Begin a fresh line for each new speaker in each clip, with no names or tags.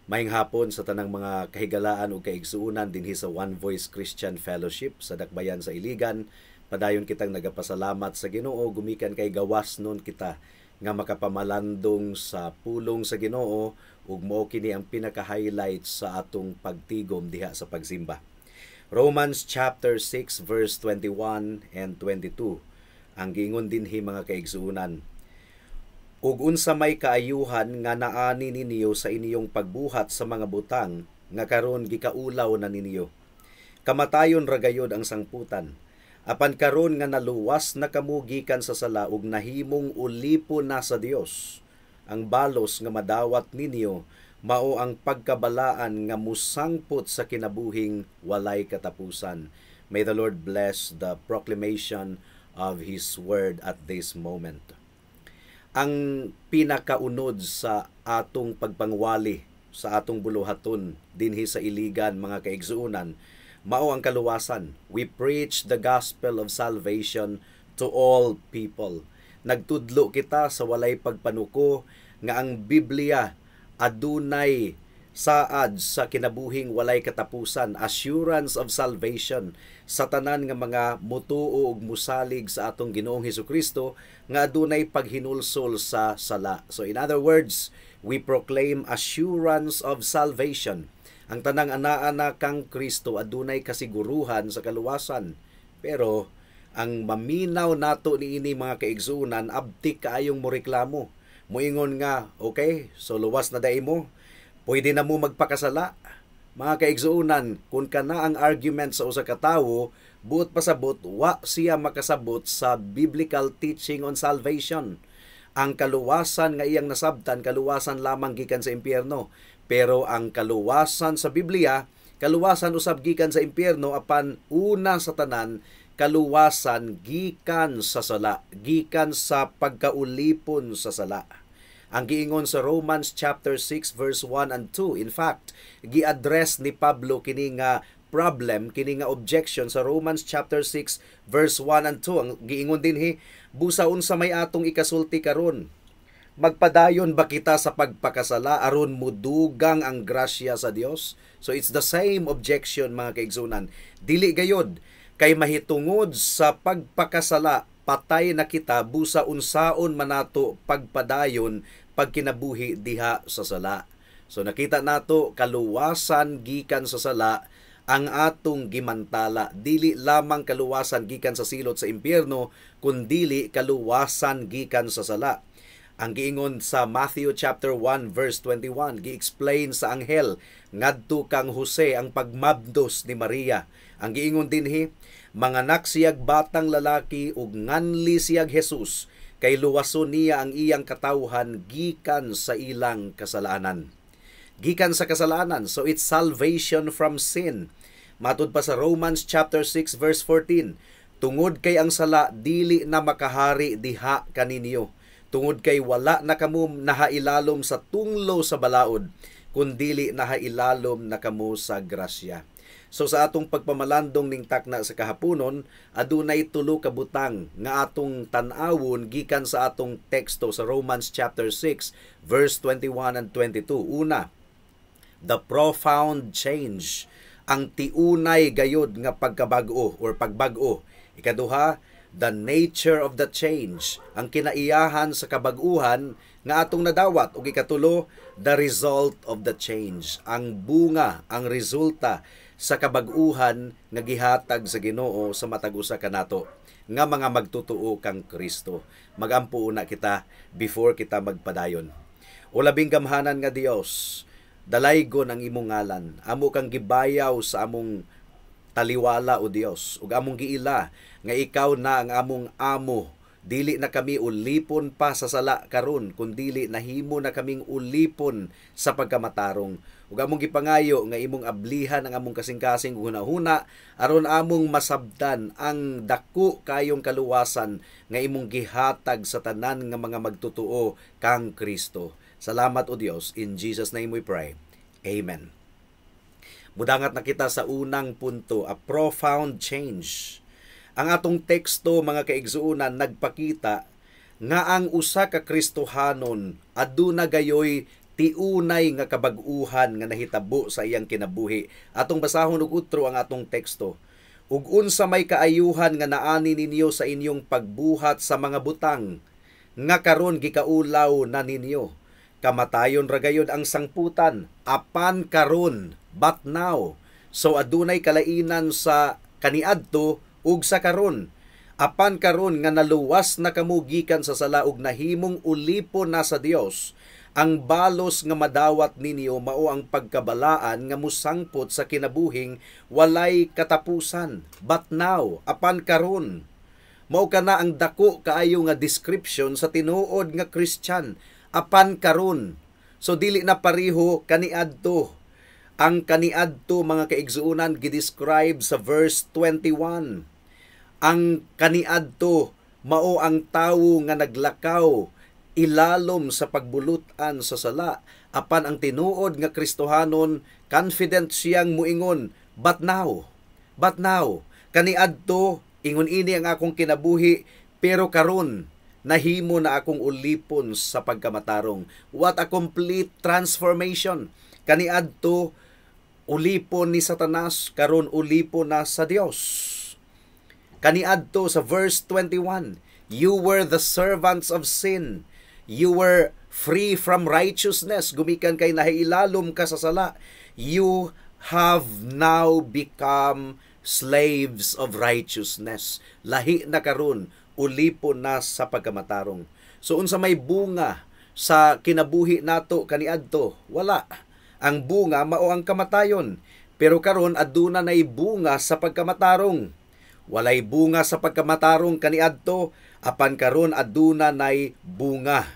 Maayong hapon sa tanang mga kahigalaan o kaigsuunan dinhi sa One Voice Christian Fellowship sa Dakbayan sa Iligan. Padayon kitang nagapasalamat sa Ginoo, gumikan kay gawas nun kita nga makapamalandong sa pulong sa Ginoo ug mao kini ang pinaka-highlight sa atong pagtigom diha sa pagsimba. Romans chapter 6 verse 21 and 22. Ang giingon dinhi mga kaigsuunan. Ug unsa may kaayuhan nga naani ninyo sa inyong pagbuhat sa mga butang nga karon gikaulaw na ninyo. Kamatayon ra gayud ang sangputan. Apan karon nga naluwas na kamo gikan sa sala ug nahimong ulipon na sa Dios. Ang balos nga madawat ninyo mao ang pagkabalaan nga musangpot sa kinabuhing walay katapusan. May the Lord bless the proclamation of His word at this moment. Ang pinakaunod sa atong pagpangwali sa atong buluhaton dinhi sa Iligan mga kaigsuunan mao ang kaluwasan. We preach the gospel of salvation to all people. Nagtudlo kita sa walay pagpanuko nga ang Biblia adunay saad sa kinabuhing walay katapusan, assurance of salvation sa tanan nga mga mutuo ug musalig sa atong Ginoong Hesukristo nga adunay paghinulsol sa sala. So in other words, we proclaim assurance of salvation. Ang tanang anaa kang Kristo adunay kasiguruhan sa kaluwasan. Pero ang maminaw nato niini mga kaigsuunan, abtik kaayong mo reklamo. Moingon nga, okay, so luwas na dai mo. Pwede na mo magpakasala. Mga kaigsuunan, kung kana ang argument sa usa ka tawo, buot pasabot, wa siya makasabot sa biblical teaching on salvation. Ang kaluwasan nga iyang nasabtan, kaluwasan lamang gikan sa impyerno. Pero ang kaluwasan sa Biblia, kaluwasan usab gikan sa impyerno, apan una sa tanan, kaluwasan gikan sa sala, gikan sa pagkaulipon sa sala. Ang giingon sa Romans chapter 6 verse 1 and 2. In fact, gi-address ni Pablo kini nga problem, kini nga objection sa Romans chapter 6 verse 1 and 2. Ang giingon dinhi, busaon sa may atong ikasulti karon. Magpadayon ba kita sa pagpakasala aron mudugang ang grasya sa Dios? So it's the same objection mga kaigsunan. Dili gayod kay mahitungod sa pagpakasala patay na kita busa unsaon manato pagpadayon pagkinabuhi diha sa sala. So nakita nato kaluwasan gikan sa sala ang atong gimantala. Dili lamang kaluwasan gikan sa silot sa impyerno, kundili kaluwasan gikan sa sala. Ang giingon sa Matthew chapter 1 verse 21, gi-explain sa anghel ngadto kang Jose ang pagmabdos ni Maria. Ang giingon dinhi, manganak siyag batang lalaki ug nganli siyag Jesus, kay luwason niya ang iyang katawhan gikan sa ilang kasalanan. Gikan sa kasalanan, so it's salvation from sin. Matud pa sa Romans chapter 6 verse 14, tungod kay ang sala dili na makahari diha kaninyo. Tungod kay wala na kamo nahailalom sa tunglo sa balaod, kundili nahailalom na kamo sa grasya. So sa atong pagpamalandong ning takna sa kahaponon, adunay tulo ka butang nga atong tan-awon gikan sa atong teksto sa Romans chapter 6 verse 21 and 22. Una, the profound change, ang tiunay gayod nga pagkabag-o or pagbag-o. Ikaduha, the nature of the change, ang kinaiyahan sa kabag-uhan nga atong nadawat. Ug ikatulo, the result of the change, ang bunga, ang resulta sa kabag-uhan nga gihatag sa Ginoo sa matag usa kanato nga mga magtutuo kang Kristo. Magampo una kita before kita magpadayon. O labing gamhanan nga Dios, dalaygon ang imong ngalan. Amo kang gibayaw sa among taliwala o Dios, ug among giila nga ikaw na ang among amo. Dili na kami ulipon pa sa sala karon, kundili nahimo na kaming ulipon sa pagkamatarong. Ug among gipangayo nga imong ablihan ang among kasing-kasing hunahuna aron among masabtan ang dako kayong kaluwasan nga imong gihatag sa tanan nga mga magtutuo kang Kristo. Salamat o Dios, in Jesus name we pray. Amen. Mudangat na kita sa unang punto, a profound change. Ang atong teksto mga kaigsuunan nagpakita nga ang usa ka Kristohanon aduna gayoy tiunay nga kabag-uhan nga nahitabo sa iyang kinabuhi. Atong basahon og utro ang atong teksto. Ug unsa may kaayuhan nga naani ninyo sa inyong pagbuhat sa mga butang nga karon gikaulaw na ninyo. Kamatayon ra gayud ang sangputan apan karon, but now. So adunay kalainan sa kaniadto ug sa karon. Apan karon nga naluwas na kamo gikan sa sala ug nahimong ulipon na sa Dios. Ang balos nga madawat ninyo mao ang pagkabalaan nga musangpot sa kinabuhing walay katapusan. But now, apan karon. Mao kana ang dako kaayo nga description sa tinuod nga Christian. Apan karon. So dili na pareho kaniadto. Ang kaniadto mga kaigsuunan gidescribe sa verse 21. Ang kaniadto mao ang tawo nga naglakaw ilalom sa pagbulutan sa sala, apan ang tinuod nga Kristohanon confident siyang muingon, but now, kaniadto ingon ini ang akong kinabuhi, pero karon nahimo na akong ulipon sa pagkamatarong. What a complete transformation. Kaniadto ulipon ni Satanas, karon ulipon na sa Dios. Kaniadto sa verse 21, you were the servants of sin. You were free from righteousness. Gumikan kay nahailalom ka sa sala. You have now become slaves of righteousness. Lahi na karon, ulipon na sa pagkamatarong. So unsa may bunga sa kinabuhi nato kaniadto? Wala. Ang bunga mao ang kamatayon. Pero karon aduna nay bunga sa pagkamatarong. Walay bunga sa pagkamatarong kaniadto, apan karon aduna nay bunga.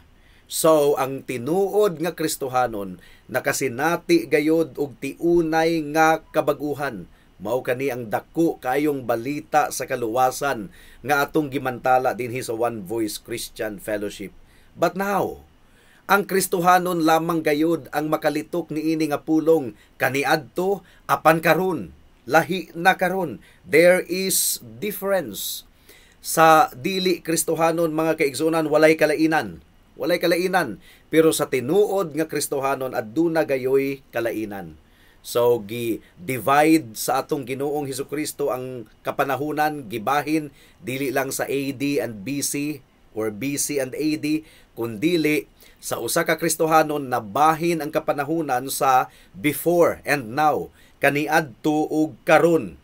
So ang tinuod nga Kristohanon nakasinati gayod og tiunay nga kabaguhan. Mao kani ang dako kayong balita sa kaluwasan nga atong gimantala dinhi sa One Voice Christian Fellowship. But now, ang Kristohanon lamang gayod ang makalitok niini nga pulong kaniadto apan karon. Lahi na karon. There is difference. Sa dili Kristohanon mga kaigsunan walay kalainan. Walay kalainan. Pero sa tinuod nga Kristohanon aduna gayoy kalainan. So gi-divide sa atong Ginoong Hesukristo ang kapanahunan, gibahin dili lang sa AD and BC or BC and AD, kundili sa usa ka Kristohanon nabahin ang kapanahunan sa before and now. Kaniadto ug karon.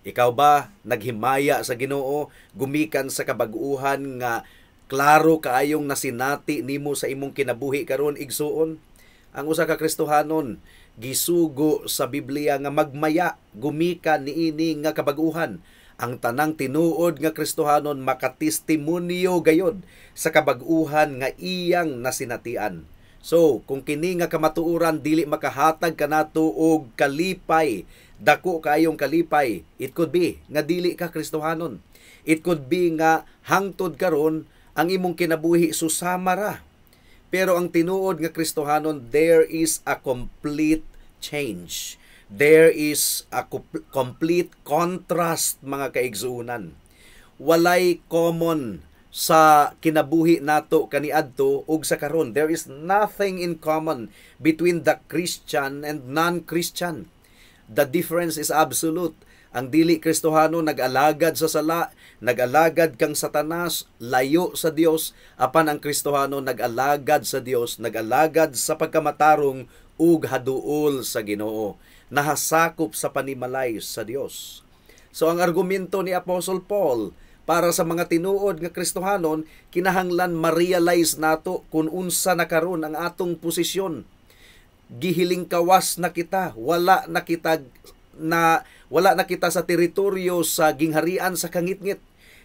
Ikaw ba naghimaya sa Ginoo gumikan sa kabag-uhan nga klaro kaayong nasinati nimo sa imong kinabuhi karon igsuon? Ang usa ka Kristohanon gisugo sa Biblia nga magmaya gumikan niini nga kabag-uhan. Ang tanang tinuod nga Kristohanon makatestimonyo gayod sa kabag-uhan nga iyang nasinatian. So, kung kini nga kamatuoran dili makahatag kanato og kalipay, dako kayong kalipay, it could be nga dili ka Kristohanon. It could be nga hangtod karon ang imong kinabuhi susama ra. Pero ang tinuod nga Kristohanon, there is a complete change. There is a complete contrast mga kaigsuunan. Walay common sa kinabuhi nato kaniadto ug sa karon. There is nothing in common between the Christian and non-Christian. The difference is absolute. Ang dili Kristohano nag-alagad sa sala, nag-alagad kang Satanas, layo sa Dios, apan ang Kristohano nag-alagad sa Dios, nag-alagad sa pagkamatarong ug haduol sa Ginoo, nahasakop sa panimalay sa Dios. So ang argumento ni Apostle Paul para sa mga tinuod nga Kristohanon, kinahanglan ma-realize nato kung unsa na karon ang atong posisyon. Gihiling kawas na kita, wala na kita sa teritoryo sa gingharian sa kangitngit.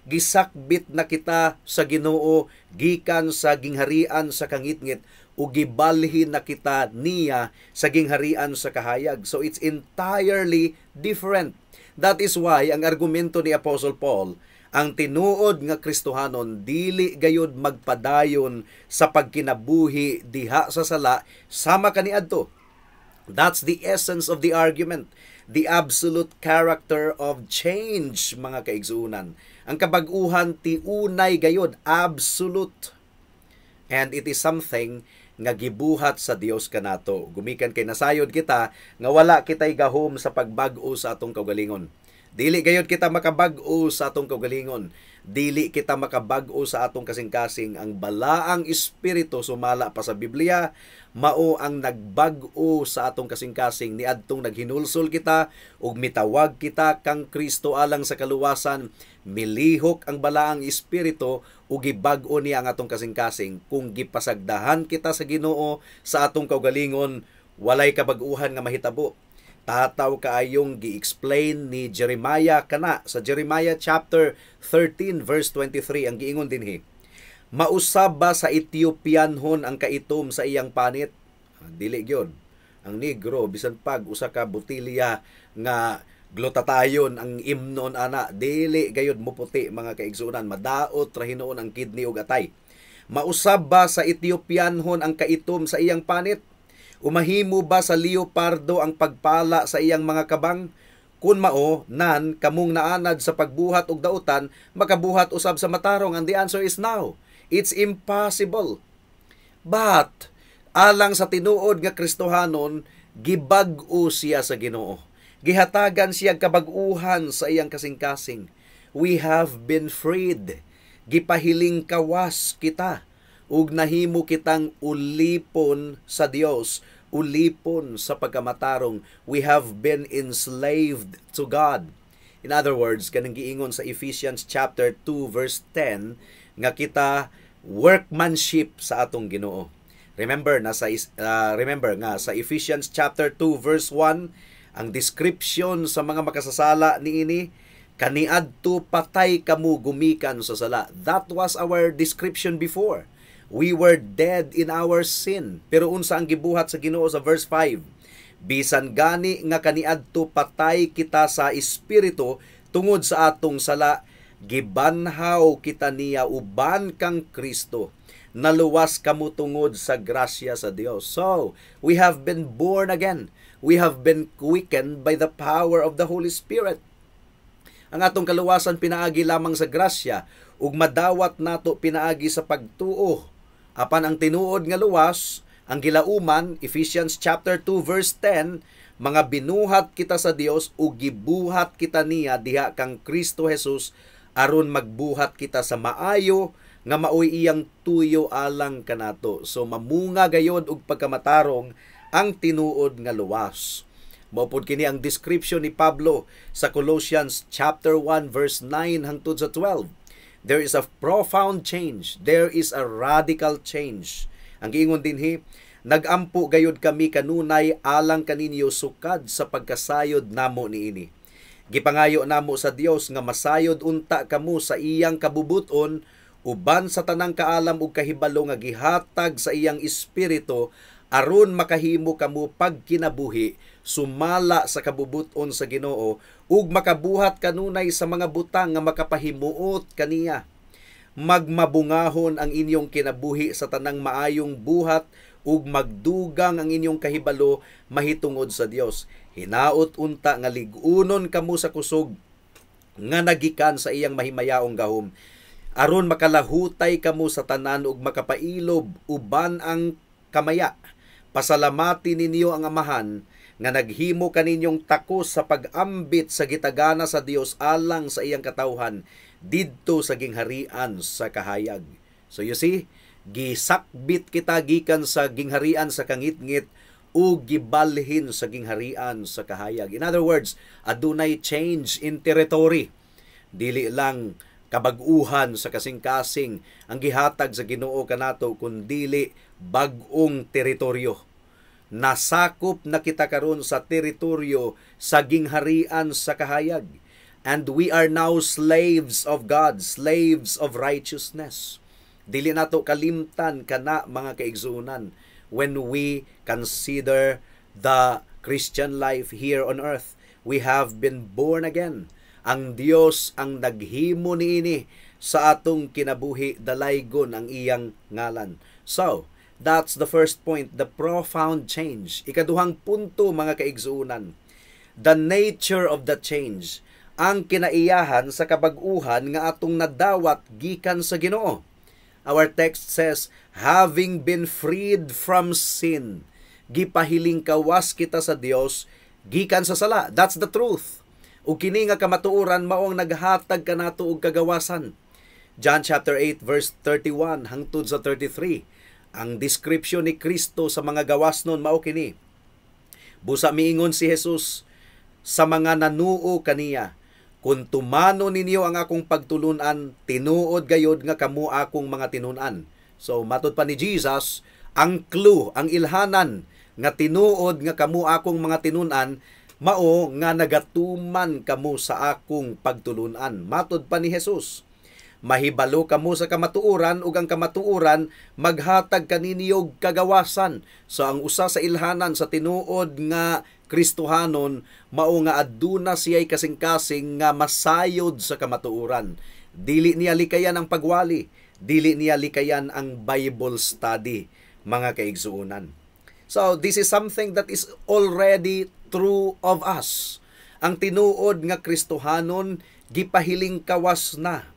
Gisakbit na kita sa Ginoo gikan sa gingharian sa kangitngit ug gibalhin na kita niya sa gingharian sa kahayag. So it's entirely different. That is why ang argumento ni Apostle Paul, ang tinuod nga Kristohanon dili gayud magpadayon sa pagkinabuhi diha sa sala sama kaniadto. That's the essence of the argument. The absolute character of change mga kaigsuunan. Ang kabag-uhan ti unay gayud absolute. And it is something nga gibuhat sa Dios kanato. Gumikan kay nasayod kita nga wala kitay gahom sa pagbag-o sa atong kaugalingon. Dili gayud kita makabag-o sa atong kaugalingon. Dili kita makabag-o sa atong kasing-kasing. Ang balaang espiritu sumala pa sa Biblia mao ang nagbag-o sa atong kasing-kasing niadtong naghinulsol kita ug mitawag kita kang Kristo alang sa kaluwasan. Milihok ang balaang espiritu ug gibag-o niya ang atong kasing-kasing. Kung gipasagdahan kita sa Ginoo sa atong kaugalingon, walay kabag-uhan nga mahitabo. Tataw kaayong gi-explain ni Jeremiah kana sa Jeremiah chapter 13 verse 23 ang giingon dinhi. Mausab ba sa Ethiopianhon ang kaitom sa iyang panit? Dili gyud. Ang negro bisan pag usa ka botilya nga glutatayon ang imnon ana, dili gayud muputi mga kaigsunan, madaot ra hinuon ang kidney ug atay. Mausab ba sa Ethiopianhon ang kaitom sa iyang panit? Umahimo ba sa leopardo ang pagpala sa iyang mga kabang? Kun mao, nan, kamong naanad sa pagbuhat og dautan, makabuhat usab sa matarong. And the answer is no. It's impossible. But, alang sa tinuod nga Kristohanon, gibag-o siya sa Ginoo. Gihatagan siya kabag-uhan sa iyang kasing-kasing. We have been freed. Gipahiling kawas kita. Ug nahimo kitang ulipon sa Dios, ulipon sa pagkamatarong. We have been enslaved to God. In other words, kanang giingon sa Ephesians chapter 2 verse 10 nga kita workmanship sa atong Ginoo. Remember nga sa Ephesians chapter 2 verse 1 ang description sa mga makasasala niini, kaniadto patay kamo gumikan sa sala. That was our description before. We were dead in our sin. Pero unsa ang gibuhat sa Ginoo sa verse 5? Bisan gani nga kaniadto patay kita sa espiritu tungod sa atong sala, gibanhaw kita niya uban kang Kristo. Naluwas kamo tungod sa grasya sa Dios. So, we have been born again. We have been quickened by the power of the Holy Spirit. Ang atong kaluwasan pinaagi lamang sa grasya ug madawat nato pinaagi sa pagtuo. Apan ang tinuod nga luwas, ang gilauman, Ephesians chapter 2 verse 10, mga binuhat kita sa Dios ug gibuhat kita niya diha kang Kristo Jesus aron magbuhat kita sa maayo nga maoy iyang tuyo alang kanato. So mamunga gayod og pagkamatarong ang tinuod nga luwas. Maupod kini ang description ni Pablo sa Colossians chapter 1 verse 9 hangtod sa 12. There is a profound change. There is a radical change. Ang giingon dinhi, nagampo gayud kami kanunay alang kaninyo sukad sa pagkasayod namo niini. Gipangayo namo sa Dios nga masayod unta kamo sa iyang kabubuton uban sa tanang kaalam ug kahibalo nga gihatag sa iyang espiritu aron makahimo kamo pagkinabuhi sumala sa kabubuton sa Ginoo ug makabuhat kanunay sa mga butang nga makapahimuot kaniya. Magmabungahon ang inyong kinabuhi sa tanang maayong buhat ug magdugang ang inyong kahibalo mahitungod sa Dios. Hinaot unta nga lig-unon kamo sa kusog nga nagikan sa iyang mahimayaong gahom aron makalahutay kamo sa tanan ug makapailob uban ang kamaya. Pasalamati ninyo ang Amahan nga naghimo kaninyong takos sa pag-ambit sa gitagana sa Dios alang sa iyang katawhan didto sa gingharian sa kahayag. So you see, gisakbit kita gikan sa gingharian sa kangitngit ug gibalhin sa gingharian sa kahayag. In other words, adunay change in territory. Dili lang kabag-uhan sa kasing-kasing ang gihatag sa Ginoo kanato kundili bag-ong teritoryo. Nasakop na kita karon sa teritoryo sa gingharian sa kahayag. And we are now slaves of God, slaves of righteousness. Dili nato kalimtan kana mga kaigsunan when we consider the Christian life here on earth. We have been born again. Ang Dios ang naghimo niini sa atong kinabuhi, dalaygon ang iyang ngalan. So, that's the first point, the profound change. Ikaduhang punto mga kaigsuunan, the nature of the change, ang kinaiyahan sa kabag-uhan nga atong nadawat gikan sa Ginoo. Our text says, having been freed from sin, gipahiling kawas kita sa Dios gikan sa sala. That's the truth. Ug kini nga kamatuoran mao ang naghatag kanato og kagawasan. John chapter 8 verse 31 hangtod sa 33. Ang description ni Kristo sa mga gawasnon mao kini. Busa miingon si Jesus sa mga nanuo kaniya, kung tumano ninyo ang akong pagtulunan, tinuod gayod nga kamo akong mga tinunan. So matud pa ni Jesus, ang clue, ang ilhanan nga tinuod nga kamo akong mga tinunan, mao nga nagatuman kamo sa akong pagtulunan. Matud pa ni Jesus, mahibalo kamo sa kamatuoran ug ang kamatuoran maghatag kaninyo og kagawasan. So ang usa sa ilhanan sa tinuod nga Kristohanon mao nga aduna siya'y kasing-kasing nga masayod sa kamatuoran. Dili niya likayan ang pagwali, dili niya likayan ang Bible study, mga kaigsuunan. So this is something that is already true of us. Ang tinuod nga Kristohanon gipahiling kawas na.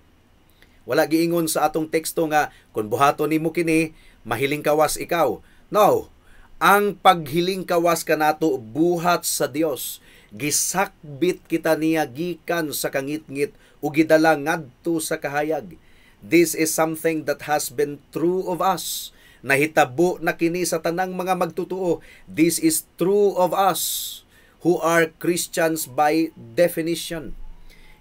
Wala giingon sa atong teksto nga kung buhaton nimo kini mahiling kawas ikaw. No. Ang paghiling kawas kanato buhat sa Dios. Gisakbit kita niya gikan sa kangitngit ug gidala ngadto sa kahayag. This is something that has been true of us. Nahitabo na kini sa tanang mga magtutuo. This is true of us who are Christians by definition.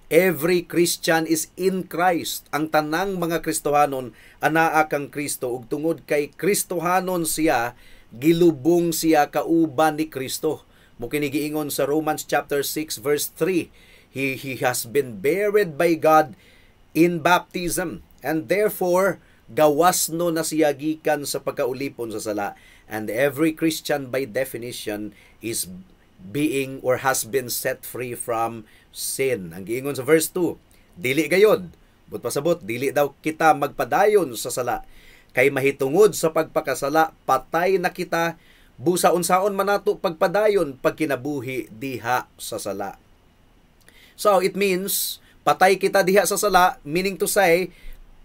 Every Christian is in Christ. Ang tanang mga Kristohanon anaa kang Kristo ug tungod kay Kristohanon siya, gilubong siya kauban ni Kristo. Mo kini giingon sa Romans chapter 6 verse 3. He has been buried by God in baptism, and therefore gawasno na siya gikan sa pagkaulipon sa sala. And every Christian by definition is being or has been set free from sin. Ang giingon sa verse 2, dili gayod, but pasabot, dili daw kita magpadayon sa sala. Kay mahitungod sa pagpakasala, patay na kita, busa unsaon man nato pagpadayon pagkinabuhi diha sa sala. So it means patay kita diha sa sala, meaning to say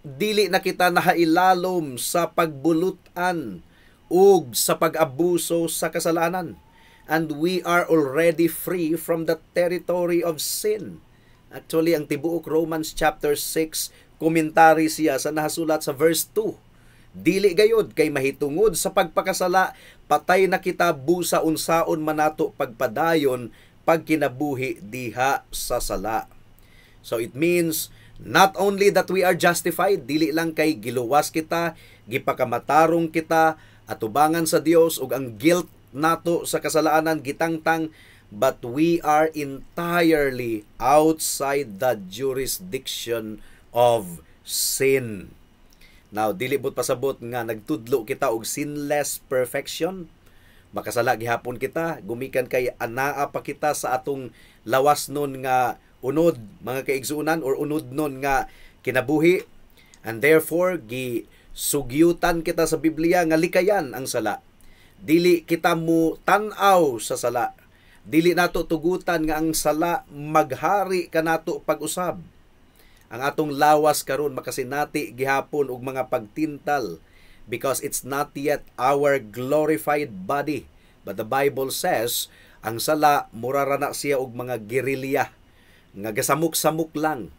dili na kita nahailalom sa pagbulutan ug sa pag-abuso sa kasalanan. And we are already free from the territory of sin. Actually, ang tibuok Romans chapter 6, komentary siya sa nahasulat sa verse 2. Dili gayod kay mahitungod sa pagpakasala, patay na kita busa unsaon manato pagpadayon pagkinabuhi diha sa sala. So it means not only that we are justified, dili lang kay giluwas kita, gipakamatarong kita atubangan sa Dios ug ang guilt nato sa kasalanan gitangtang, but we are entirely outside the jurisdiction of sin. Now, dili bot pasabot nga nagtudlo kita og sinless perfection. Makasala gihapon kita, gumikan kay anaa pa kita sa atong lawas nun nga unod, mga kaigsuunan, or unod nun nga kinabuhi. And therefore, gisugyutan kita sa Biblia nga likayan ang sala. Dili kita mo tan-aw sa sala. Dili nato tugutan nga ang sala maghari kanato pag-usab. Ang atong lawas karon makasinati gihapon og mga pagtintal because it's not yet our glorified body. But the Bible says, ang sala murara na siya og mga gerilya nga gasamok-samok lang,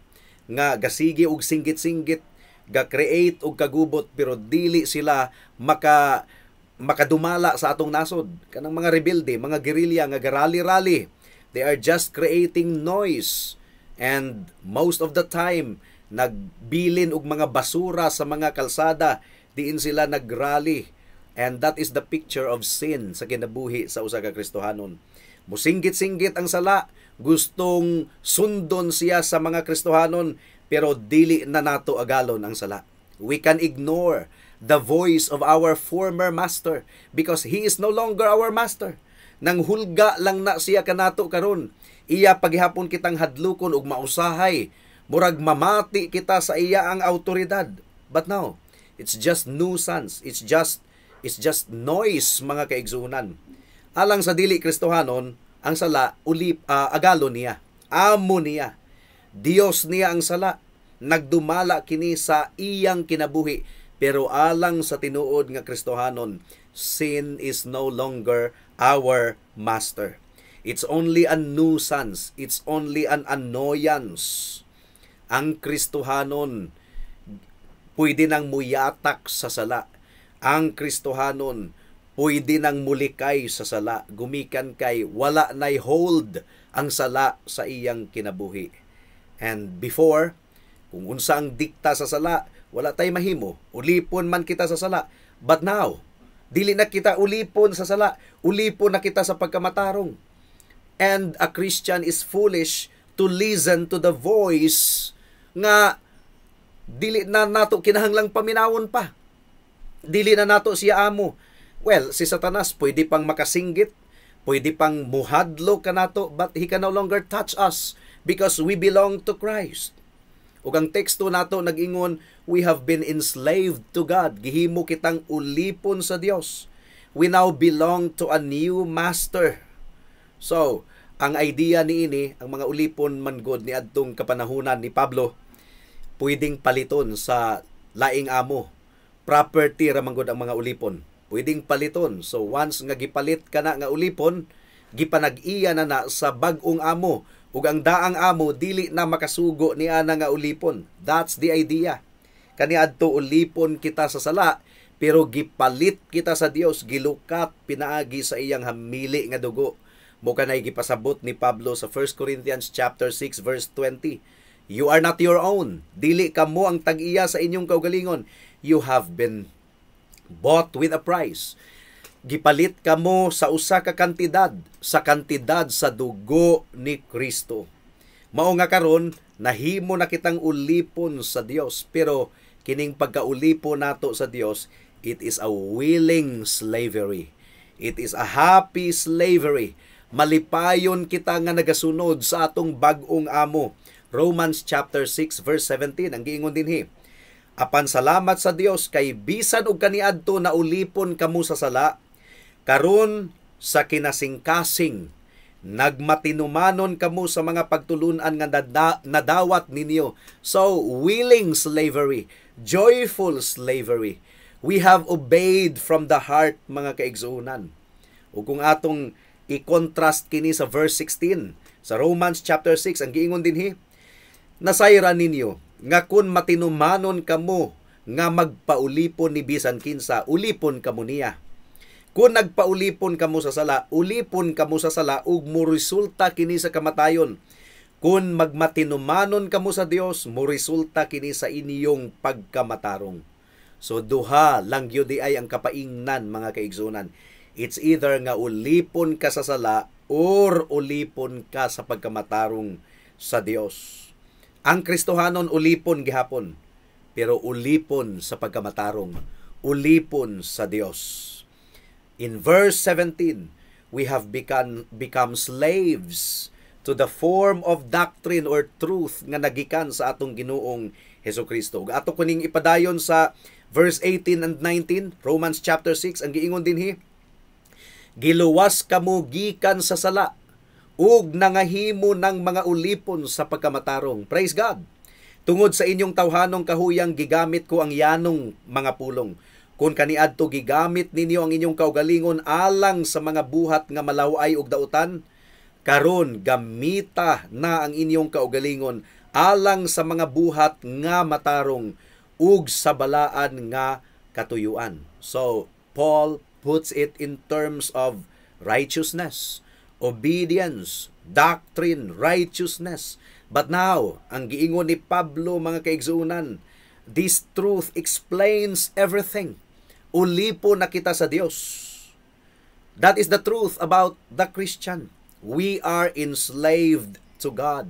nga gasigi og singgit-singgit, ga-create og kagubot pero dili sila makadumala sa atong nasod. Kanang mga rebelde, mga gerilya nga garali-rali, they are just creating noise. And most of the time, nagbilin og mga basura sa mga kalsada, diin sila nagrally. And that is the picture of sin sa kinabuhi sa usa ka Kristohanon. Musinggit-singgit ang sala, gustong sundon siya sa mga Kristohanon, pero dili na nato agalon ang sala. We can ignore the voice of our former master because he is no longer our master. Nang hulga lang na siya kanato karon. Iya paghihapon kitang hadlukon og mausahay, murag mamati kita sa iya ang autoridad. But now, it's just nuisance. It's just noise, mga kaigsuunan. Alang sa dili Kristohanon, ang sala agalon niya, amo niya. Dios niya ang sala. Nagdumala kini sa iyang kinabuhi. Pero alang sa tinuod nga Kristohanon, sin is no longer our master. It's only a nuisance. It's only an annoyance. Ang Kristohanon, pwede nang muyatak sa sala. Ang Kristohanon, pwede nang mulikay sa sala. Gumikan kay wala nay hold ang sala sa iyang kinabuhi. And before, kung unsa ang dikta sa sala, wala tay mahimo. Ulipon man kita sa sala. But now, dili na kita ulipon sa sala. Ulipon na kita sa pagkamatarong. And a Christian is foolish to listen to the voice nga dili na nato kinahanglang paminawon pa. Dili na nato siya amo. Well, si Satanas pwede pang makasinggit, pwede pang muhadlo kanato, but he can no longer touch us because we belong to Christ. Ug ang teksto nato nag-ingon, we have been enslaved to God. Gihimo kitang ulipon sa Dios. We now belong to a new master. So, ang idea niini, ang mga ulipon man god ni adtong kapanahunan ni Pablo, pwedeng paliton sa laing amo. Property ra man gud ang mga ulipon. Pwedeng paliton. So once nga gipalit ka na nga ulipon, gipanag-iya na sa bag-ong amo. Ug ang daang amo dili na makasugo ni ana nga ulipon. That's the idea. Kaniadto ulipon kita sa sala, pero gipalit kita sa Dios, gilukat pinaagi sa iyang hamili nga dugo. Mo kanay gipasabot ni Pablo sa 1 Corinthians chapter 6 verse 20. You are not your own. Dili kamo ang tag-iya sa inyong kaugalingon. You have been bought with a price. Gipalit kamo sa usa ka kantidad, sa kantidad sa dugo ni Kristo. Mao nga karon nahimo na kitang ulipon sa Dios, pero kining pagkaulipon nato sa Dios, it is a willing slavery. It is a happy slavery. Malipayon kita nga nagasunod sa atong bag-ong amo. Romans chapter 6 verse 17 ang giingon dinhi. Apan salamat sa Dios kay bisan og kaniadto na ulipon kamo sa sala, karon sa kinasingkasing nagmatinumanon kamo sa mga pagtulunan nga nadawat ninyo. So willing slavery, joyful slavery. We have obeyed from the heart, mga kaigsuunan. Ug kung atong i-contrast kini sa verse 16 sa Romans chapter 6 ang giingon dinhi, nasayran ninyo nga kun matinumanon kamo nga magpaulipon ni bisan kinsa, ulipon kamo niya. Kung nagpaulipon kamo sa sala, ulipon kamo sa sala ug moresulta kini sa kamatayon. Kung magmatinumanon kamo sa Dios, moresulta kini sa inyong pagkamatarong. So duha lang gyud ay ang kapaingnan, mga kaigsunan. It's either nga ulipon ka sa sala or ulipon ka sa pagkamatarong sa Dios. Ang Kristohanon ulipon gihapon, pero ulipon sa pagkamatarong, ulipon sa Dios. In verse 17, we have become slaves to the form of doctrine or truth nga nagikan sa atong Ginoong Hesukristo. Ato kuning ipadayon sa verse 18 and 19, Romans chapter 6, ang giingon dinhi, giluwas kamo gikan sa sala, ug nangahimo ng mga ulipon sa pagkamatarong. Praise God! Tungod sa inyong tawhanong kahuyang gigamit ko ang yanong mga pulong. Kung kaniadto gigamit ninyo ang inyong kaugalingon alang sa mga buhat nga malaway ug dautan, karon gamita na ang inyong kaugalingon alang sa mga buhat nga matarong ug sa balaan nga katuyuan. So, Paul puts it in terms of righteousness, obedience, doctrine, righteousness. But now, ang giingon ni Pablo, mga kaigsuunan, this truth explains everything. Ulipo na kita sa Dios. That is the truth about the Christian. We are enslaved to God.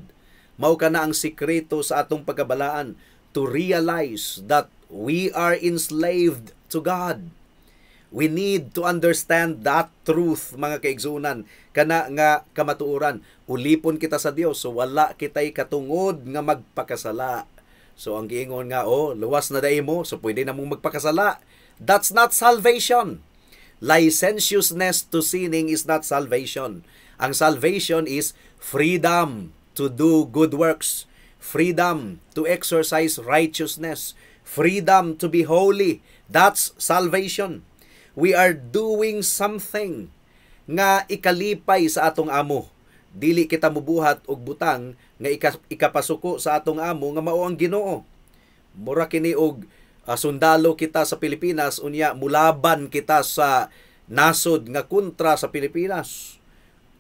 Mao kana ang sikreto sa atong pagkabalaan, to realize that we are enslaved to God. We need to understand that truth, mga kaigsunan, kana nga kamatuoran. Ulipon kita sa Dios, so wala kitay katungod nga magpakasala. So ang giingon nga, luwas na dai mo, so pwede na mong magpakasala. That's not salvation. Licentiousness to sinning is not salvation. Ang salvation is freedom to do good works, freedom to exercise righteousness, freedom to be holy. That's salvation. We are doing something nga ikalipay sa atong amo. Dili kita mubuhat og butang nga ikapasuko sa atong amo nga mao ang Ginoo. Mura kini og sundalo kita sa Pilipinas, unya mulaban kita sa nasod nga kontra sa Pilipinas.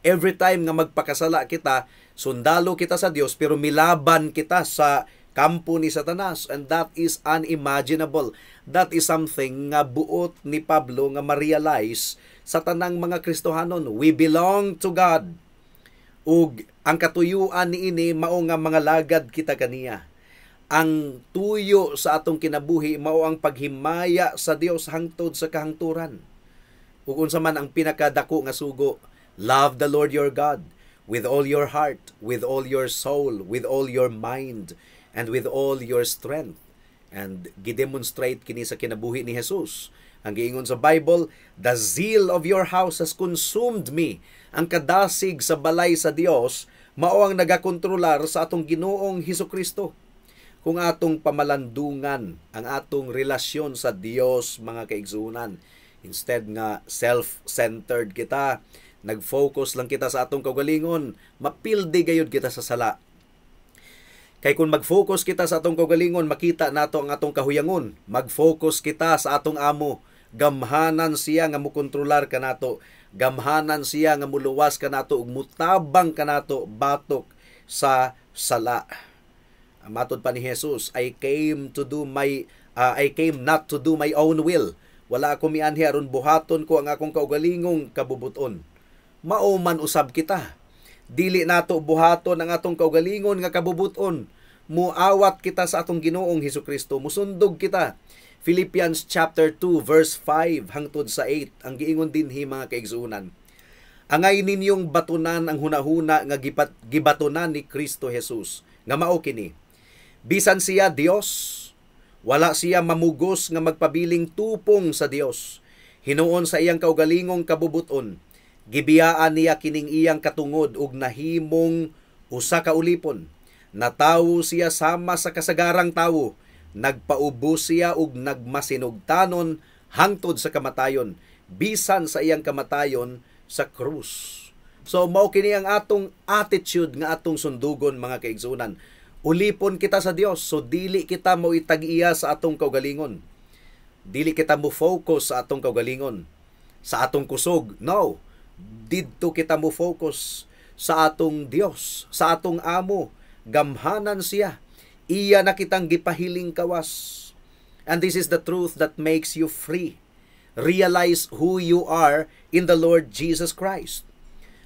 Every time nga magpakasala kita, sundalo kita sa Dios, pero milaban kita sa kampo ni Satanas, and that is unimaginable. That is something nga buot ni Pablo nga ma-realize sa tanang mga Kristohanon. We belong to God. Ug ang katuyuan niini mao nga mga lagad kita kaniya. Ang tuyo sa atong kinabuhi mao ang paghimaya sa Dios hangtod sa kahangturan. Ug unsa man ang pinakadako nga sugo, love the Lord your God with all your heart, with all your soul, with all your mind, and with all your strength. And gidemonstrate kini sa kinabuhi ni Jesus. Ang giingon sa Bible, the zeal of your house has consumed me. Ang kadasig sa balay sa Dios mao ang nagakontrolar sa atong Ginoong Hesukristo. Kung atong pamalandungan ang atong relasyon sa Dios, mga kaigsunan, instead nga self-centered kita, nag-focus lang kita sa atong kaugalingon, mapildi gayud kita sa sala. Kay kung mag-focus kita sa atong kaugalingon, makita nato ang atong kahuyangon. Mag-focus kita sa atong amo, gamhanan siya nga mukontrolar kanato, gamhanan siya nga muluwas kanato ug mutabang kanato batok sa sala. Matod pa ni Jesus, I came not to do my own will. Wala ako mianhi aron buhaton ko ang akong kaugalingong kabubuton. Mao man usab kita. Dili nato buhaton ang atong kaugalingon nga kabubuton. Muawat kita sa atong Ginoong Hesukristo. Musundog kita. Philippians chapter 2 verse 5 hangtod sa 8 ang giingon dinhi mga kaigsuonan. Angay ninyong batunan ang hunahuna nga gibatunan ni Kristo Jesus. Nga mao kini. Bisan siya Dios, wala siya mamugos nga magpabiling tupong sa Dios. Hinuon sa iyang kaugalingong kabubuton. Gibiyaan niya kining iyang katungod ug nahimong usa ka ulipon. Natawo siya sama sa kasagarang tawo. Nagpaubos siya ug nagmasinugtanon hangtod sa kamatayon. Bisan sa iyang kamatayon sa krus. So mao kini ang atong attitude nga atong sundugon mga kaigsunan. Ulipon kita sa Dios, so dili kita mo itag-iya sa atong kaugalingon. Dili kita mo focus sa atong kaugalingon, sa atong kusog. No. Didto kita mo focus sa atong Dios, sa atong amo. Gamhanan siya. Iya na kitang gipahiling kawas. And this is the truth that makes you free. Realize who you are in the Lord Jesus Christ.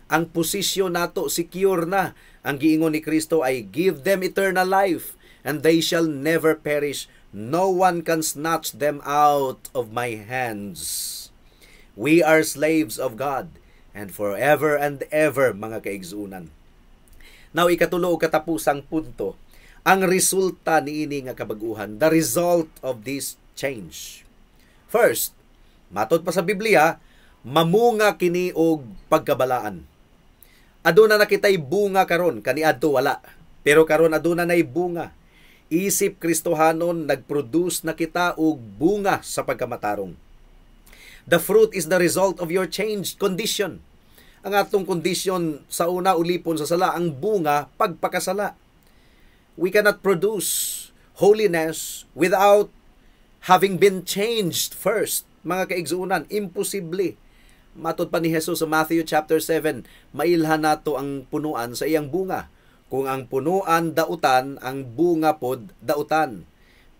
Ang posisyon nato secure na. Ang giingon ni Kristo ay give them eternal life and they shall never perish. No one can snatch them out of my hands. We are slaves of God and forever and ever, mga kaigsuunan. Now, ikatulo o katapusang punto, ang resulta niini nga kabaguhan, the result of this change. First, matod pa sa Biblia, mamunga kini og pagkabalaan. Aduna na kitay bunga karon, kaniadto wala. Pero karon aduna nay bunga. Isip Kristohanon, nagproduce na kita og bunga sa pagkamatarong. The fruit is the result of your changed condition. Ang atong condition sa una ulipon sa sala, ang bunga pagpakasala. We cannot produce holiness without having been changed first. Mga kaigsuunan, imposible. Matod pa ni Jesus sa Matthew chapter 7, mailhan nato ang punuan sa iyang bunga. Kung ang punuan dautan, ang bunga pod dautan.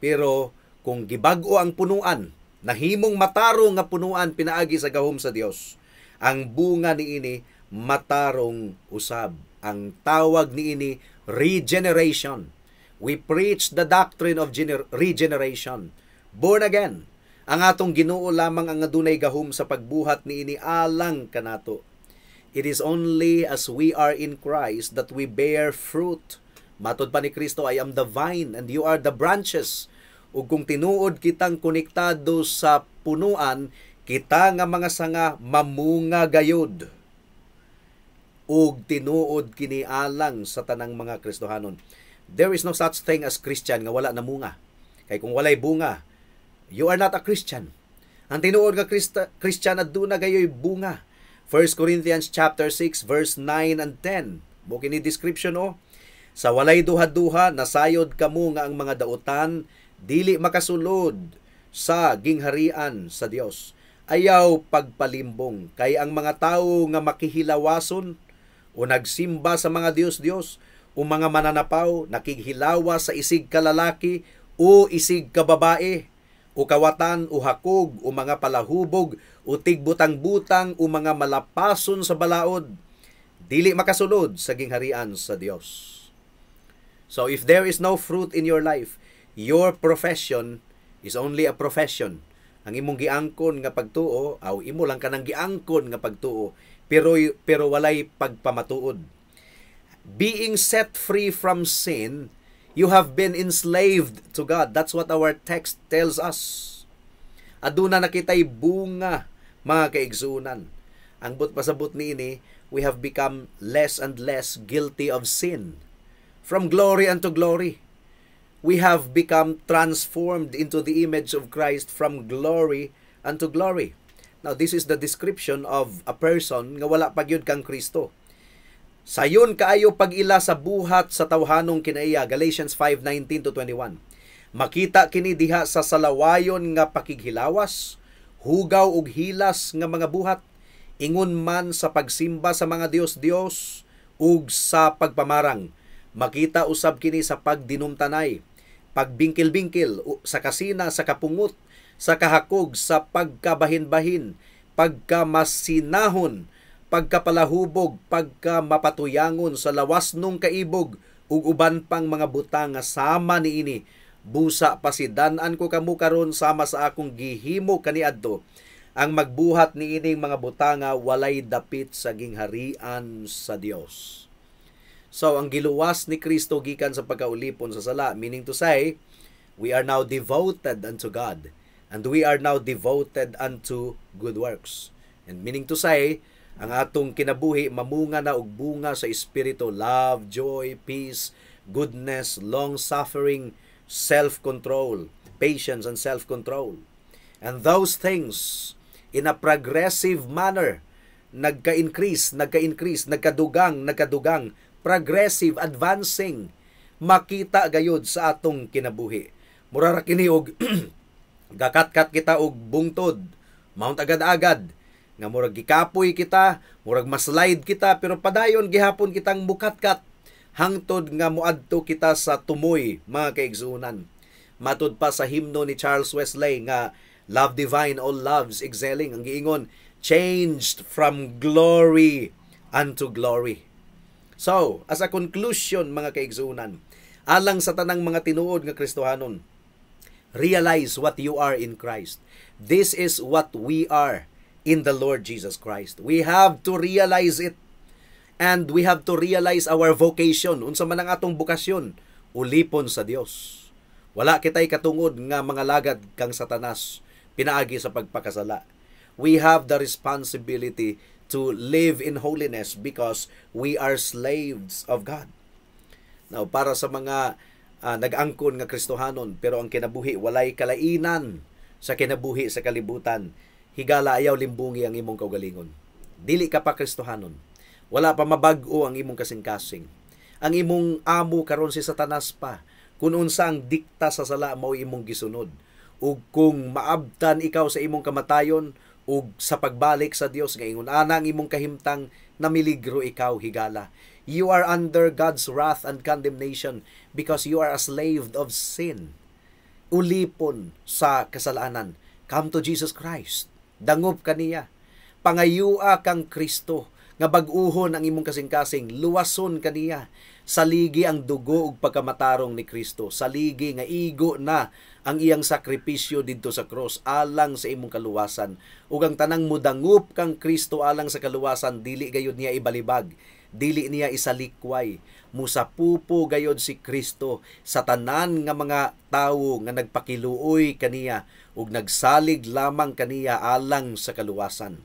Pero kung gibag-o ang punuan, nahimong matarong nga punuan pinaagi sa gahom sa Dios, ang bunga niini matarong usab. Ang tawag niini regeneration. We preach the doctrine of regeneration. Born again. Ang atong Ginoo lamang ang adunay gahom sa pagbuhat niini alang kanato. It is only as we are in Christ that we bear fruit. Matod pa ni Kristo, I am the vine and you are the branches. Ug kung tinuod kitang konektado sa punuan, kita nga mga sanga mamunga gayud. Ug tinuod kini alang sa tanang mga Kristohanon. There is no such thing as Christian nga wala namunga. Kay kung walay bunga, you are not a Christian. Ang tinuod nga Christian aduna gayoy bunga. 1 Corinthians chapter 6 verse 9 and 10. Mo kini description sa walay duha-duha nasayod kamo nga ang mga dautan dili makasulod sa gingharian sa Dios. Ayaw pagpalimbong kay ang mga tawo nga makihilawason o nagsimba sa mga Dios-Dios o mga mananapaw nakighilawa sa isig kalalaki o isig kababae o kawatan o hakog o mga palahubog o tigbutang-butang o mga malapason sa balaod dili makasulod sa gingharian sa Dios. So if there is no fruit in your life, your profession is only a profession. Ang imong giangkon nga pagtuo, imo lang kanang giangkon nga pagtuo, pero walay pagpamatuod. Being set free from sin, you have been enslaved to God. That's what our text tells us. Aduna nakitay bunga, mga kaigsuunan. Ang pasabot niini, we have become less and less guilty of sin. From glory unto glory. We have become transformed into the image of Christ from glory unto glory. Now, this is the description of a person nga wala pagyud kang Kristo. Sayon kaayo pag-ila sa buhat sa tawhanong kinaiya, Galatians 5:19-21. Makita kini diha sa salawayon nga pakighilawas, hugaw ug hilas nga mga buhat, ingon man sa pagsimba sa mga Dios-Dios ug sa pagpamarang. Makita usab kini sa pagdinumtanay, pagbingkil-bingkil, sa kasina, sa kapungot, sa kahakog, sa pagkabahin-bahin, pagkamasinahon, pagkapalahubog, pagkamapatuyangon, sa lawas nung kaibog, ug uban pang mga butang nga sama niini. Busa pasidan-an ko kamo karon sama sa akong gihimo kaniadto. Ang magbuhat niining mga butanga walay dapit sa gingharian sa Dios. So, ang giluwas ni Kristo gikan sa pagkaulipon sa sala, meaning to say, we are now devoted unto God, and we are now devoted unto good works. And meaning to say, ang atong kinabuhi mamunga na og bunga sa Espiritu, love, joy, peace, goodness, long-suffering, self-control, patience, and self-control. And those things, in a progressive manner, nagka-increase, nagkadugang, progressive, advancing, makita gayud sa atong kinabuhi. Mura ra kini og gakat-kat kita og bungtod, mount agad-agad, nga murag gikapoy kita, murag maslide kita, pero padayon gihapon kitang mukat-kat, hangtod nga muadto kita sa tumoy, mga kaigsuunan. Matud pa sa himno ni Charles Wesley nga Love Divine, all loves excelling, ang giingon, changed from glory unto glory. So, as a conclusion, mga kaigsuunan, alang sa tanang mga tinuod nga Kristohanon, realize what you are in Christ. This is what we are in the Lord Jesus Christ. We have to realize it. And we have to realize our vocation. Unsa man ang atong bukasyon, ulipon sa Dios. Wala kitay katungod nga mga lagad kang Satanas, pinaagi sa pagpakasala. We have the responsibility to live in holiness because we are slaves of God. Now, para sa mga nag-angkon nga Kristohanon, pero ang kinabuhi walay kalainan sa kinabuhi sa kalibutan, higala ayaw limbungi ang imong kaugalingon. Dili ka pa Kristohanon. Wala pa mabag-o ang imong kasing-kasing. Ang imong amo karon si Satanas pa. Kung unsa ang dikta sa sala mao imong gisunod. Ug kung maabtan ikaw sa imong kamatayon, ug sa pagbalik sa Dios nga ingon ana ang imong kahimtang na miligro ikaw higala. You are under God's wrath and condemnation because you are a slave of sin. Ulipon sa kasalanan. Come to Jesus Christ. Dangop kaniya. Pangayua kang Kristo nga bag-uhon ang imong kasing-kasing, luwason kaniya. Saligi ang dugo ug pagkamatarong ni Kristo. Saligi nga igo na ang iyang sakripisyo didto sa cross alang sa imong kaluwasan. Ug ang tanang mudangup kang Kristo alang sa kaluwasan, dili gayud niya ibalibag, dili niya isalikway. Musapupo gayud si Kristo sa tanan nga mga tawo nga nagpakiluoy kaniya ug nagsalig lamang kaniya alang sa kaluwasan.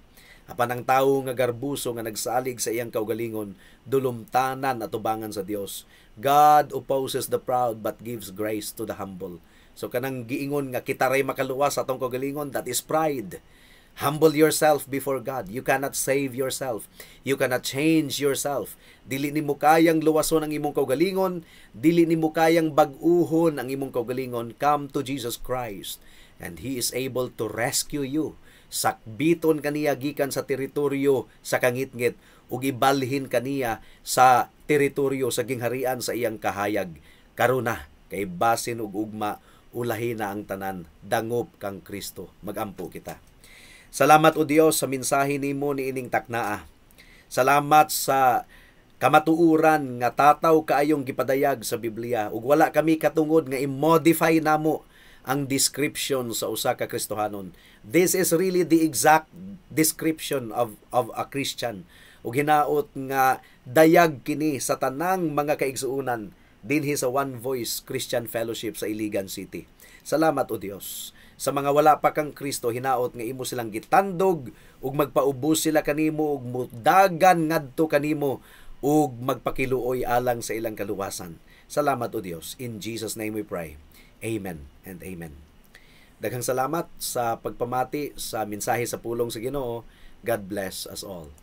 Apan ang tawo nga garbuso nga nagsalig sa iyang kaugalingon, dulumtanan at tubangan sa Dios. God opposes the proud but gives grace to the humble. So kanang giingon nga kita ray makaluwas sa atong kaugalingon, that is pride. Humble yourself before God. You cannot save yourself. You cannot change yourself. Dili nimo kayang luwason ang imong kaugalingon, dili nimo kayang bag-uhon ang imong kaugalingon. Come to Jesus Christ and He is able to rescue you. Sakbiton kaniya gikan sa teritoryo sa kangitngit ug ibalhin kaniya sa teritoryo sa gingharian sa iyang kahayag. Karuna kay basin ug ugma ulahi na ang tanan, dangop kang Kristo. Magampo kita. Salamat o Dios sa mensahe nimo niining taknaa. Salamat sa kamatuuran nga tataw kaayong gipadayag sa Biblia ug wala kami katungod nga i-modify namo ang description sa usa ka Kristohanon. This is really the exact description of a Christian. Ug hinaot nga dayag kini sa tanang mga kaigsuunan dinhi sa One Voice Christian Fellowship sa Iligan City. Salamat o Dios. Sa mga wala pa kang Kristo, hinaot nga imo silang gitandog ug magpaubos sila kanimo ug mudagan ngadto kanimo ug magpakiluoy alang sa ilang kaluwasan. Salamat o Dios. In Jesus' name we pray. Amen and amen. Daghang salamat sa pagpamati sa mensahe sa pulong sa Ginoo. God bless us all.